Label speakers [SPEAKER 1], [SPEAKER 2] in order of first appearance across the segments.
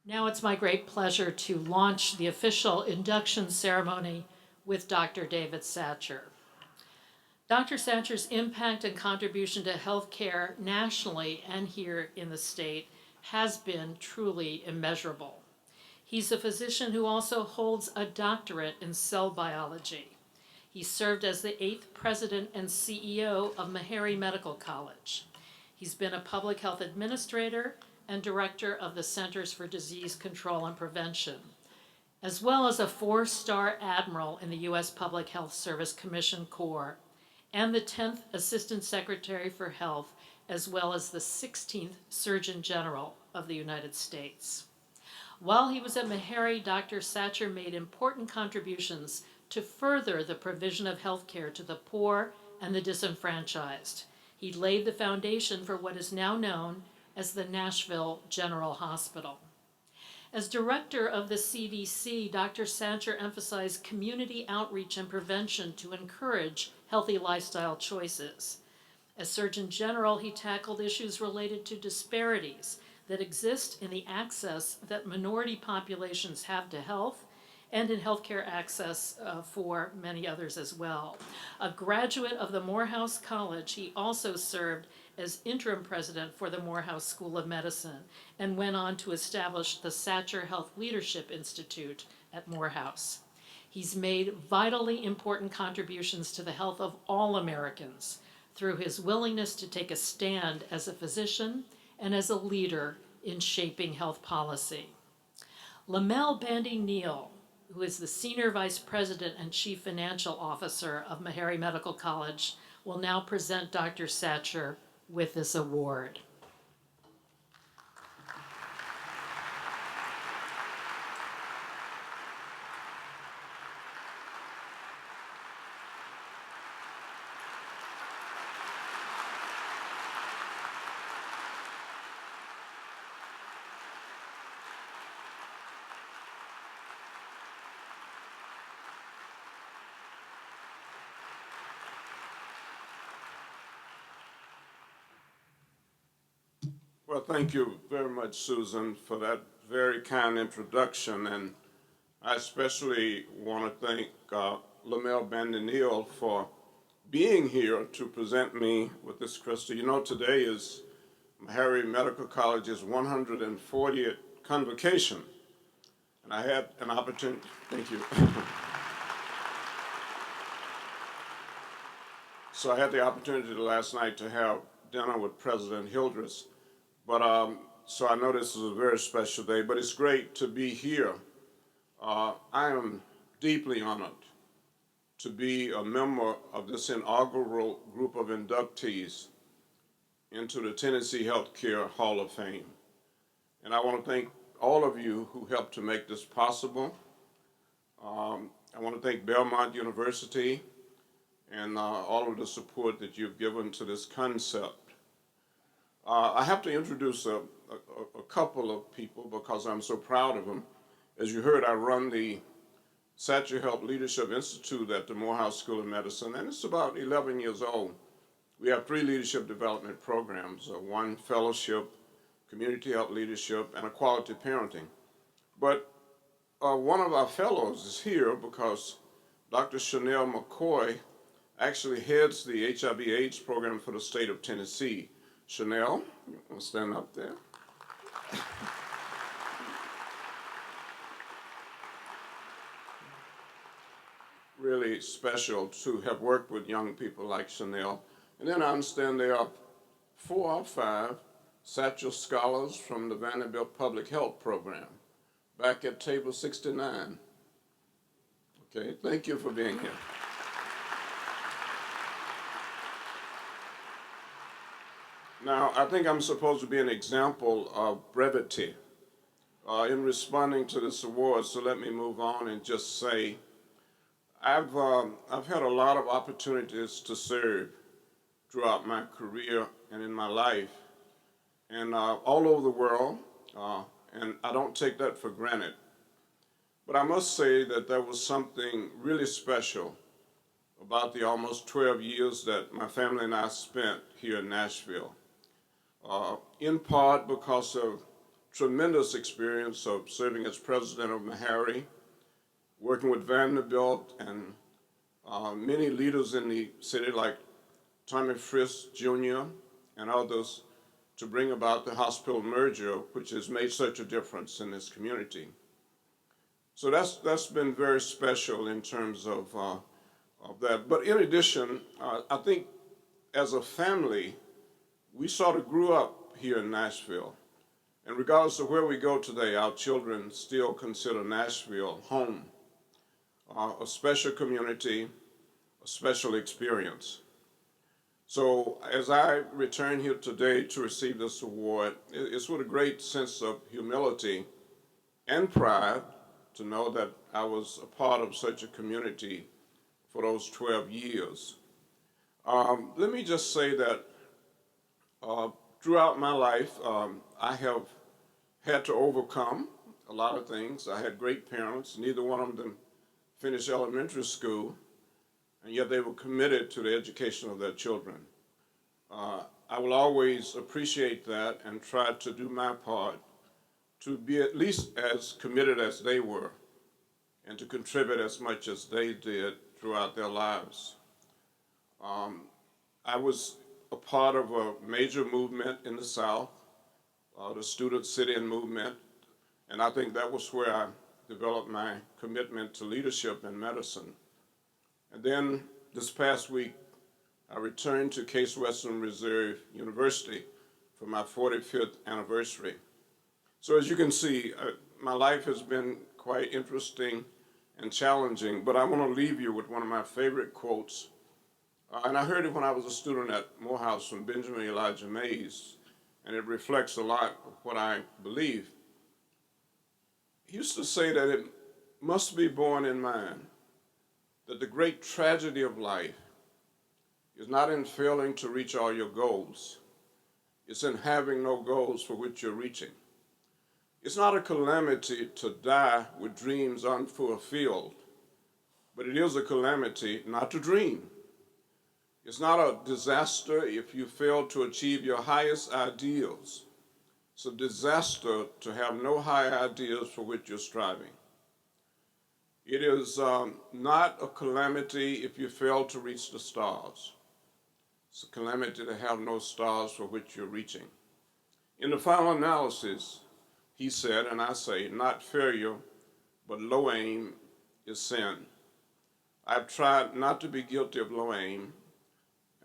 [SPEAKER 1] Now it's my great pleasure to launch the official induction ceremony with Dr. David Satcher. Dr. Satcher's impact and contribution to healthcare nationally and here in the state has been truly immeasurable. He's a physician who also holds a doctorate in cell biology. He served as the 8th president and CEO of Meharry Medical College. He's been a public health administrator and director of the Centers for Disease Control and Prevention, as well as a 4-star admiral in the U.S. Public Health Service Commission Corps, and the 10th Assistant Secretary for Health, as well as the 16th Surgeon General of the United States. While he was at Meharry, Dr. Satcher made important contributions to further the provision of health care to the poor and the disenfranchised. He laid the foundation for what is now known as the Nashville General Hospital. As director of the CDC, Dr. Satcher emphasized community outreach and prevention to encourage healthy lifestyle choices. As Surgeon General, he tackled issues related to disparities that exist in the access that minority populations have to health and in healthcare access for many others as well. A graduate of the Morehouse College, he also served as interim president for the Morehouse School of Medicine and went on to establish the Satcher Health Leadership Institute at Morehouse. He's made vitally important contributions to the health of all Americans through his willingness to take a stand as a physician and as a leader in shaping health policy. Lamel Bandy-Neal, who is the Senior Vice President and Chief Financial Officer of Meharry Medical College, will now present Dr. Satcher with this award.
[SPEAKER 2] Well, thank you very much, Susan, for that very kind introduction. And I especially want to thank Lamel Bandy-Neal for being here to present me with this crystal. You know, today is Meharry Medical College's 140th convocation. And I had an opportunity, thank you. So I had the opportunity last night to have dinner with President Hildreth. But so I know this is a very special day, but it's great to be here. I am deeply honored to be a member of this inaugural group of inductees into the Tennessee Healthcare Hall of Fame. And I want to thank all of you who helped to make this possible. I want to thank Belmont University and all of the support that you've given to this concept. I have to introduce a couple of people because I'm so proud of them. As you heard, I run the Satcher Health Leadership Institute at the Morehouse School of Medicine, and it's about 11 years old. We have 3 leadership development programs, 1 fellowship, community health leadership, and a quality parenting. But one of our fellows is here because Dr. Chanel McCoy actually heads the HIV/AIDS program for the state of Tennessee. Chanel, you want to stand up there? Really special to have worked with young people like Chanel. And then I understand there are 4 or 5 Satcher scholars from the Vanderbilt Public Health Program back at table 69. Okay, thank you for being here. Now, I think I'm supposed to be an example of brevity in responding to this award, so let me move on and just say I've had a lot of opportunities to serve throughout my career and in my life, and all over the world, and I don't take that for granted. But I must say that there was something really special about the almost 12 years that my family and I spent here in Nashville. In part because of tremendous experience of serving as president of Meharry, working with Vanderbilt and many leaders in the city like Tommy Frist Jr. and others to bring about the hospital merger, which has made such a difference in this community. So that's been very special in terms of that. But in addition, I think as a family, we sort of grew up here in Nashville. And regardless of where we go today, our children still consider Nashville home, a special community, a special experience. So as I return here today to receive this award, it's with a great sense of humility and pride to know that I was a part of such a community for those 12 years. Let me just say that throughout my life, I have had to overcome a lot of things. I had great parents. Neither one of them finished elementary school, and yet they were committed to the education of their children. I will always appreciate that and try to do my part to be at least as committed as they were and to contribute as much as they did throughout their lives. I was a part of a major movement in the South, the student sit-in movement, and I think that was where I developed my commitment to leadership in medicine. And then this past week, I returned to Case Western Reserve University for my 45th anniversary. So as you can see, my life has been quite interesting and challenging, but I want to leave you with one of my favorite quotes. And I heard it when I was a student at Morehouse from Benjamin Elijah Mays, and it reflects a lot of what I believe. He used to say that it must be borne in mind that the great tragedy of life is not in failing to reach all your goals. It's in having no goals for which you're reaching. It's not a calamity to die with dreams unfulfilled, but it is a calamity not to dream. It's not a disaster if you fail to achieve your highest ideals. It's a disaster to have no high ideals for which you're striving. It is not a calamity if you fail to reach the stars. It's a calamity to have no stars for which you're reaching. In the final analysis, he said, and I say, not failure, but low aim is sin. I've tried not to be guilty of low aim,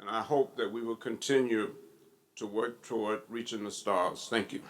[SPEAKER 2] and I hope that we will continue to work toward reaching the stars. Thank you.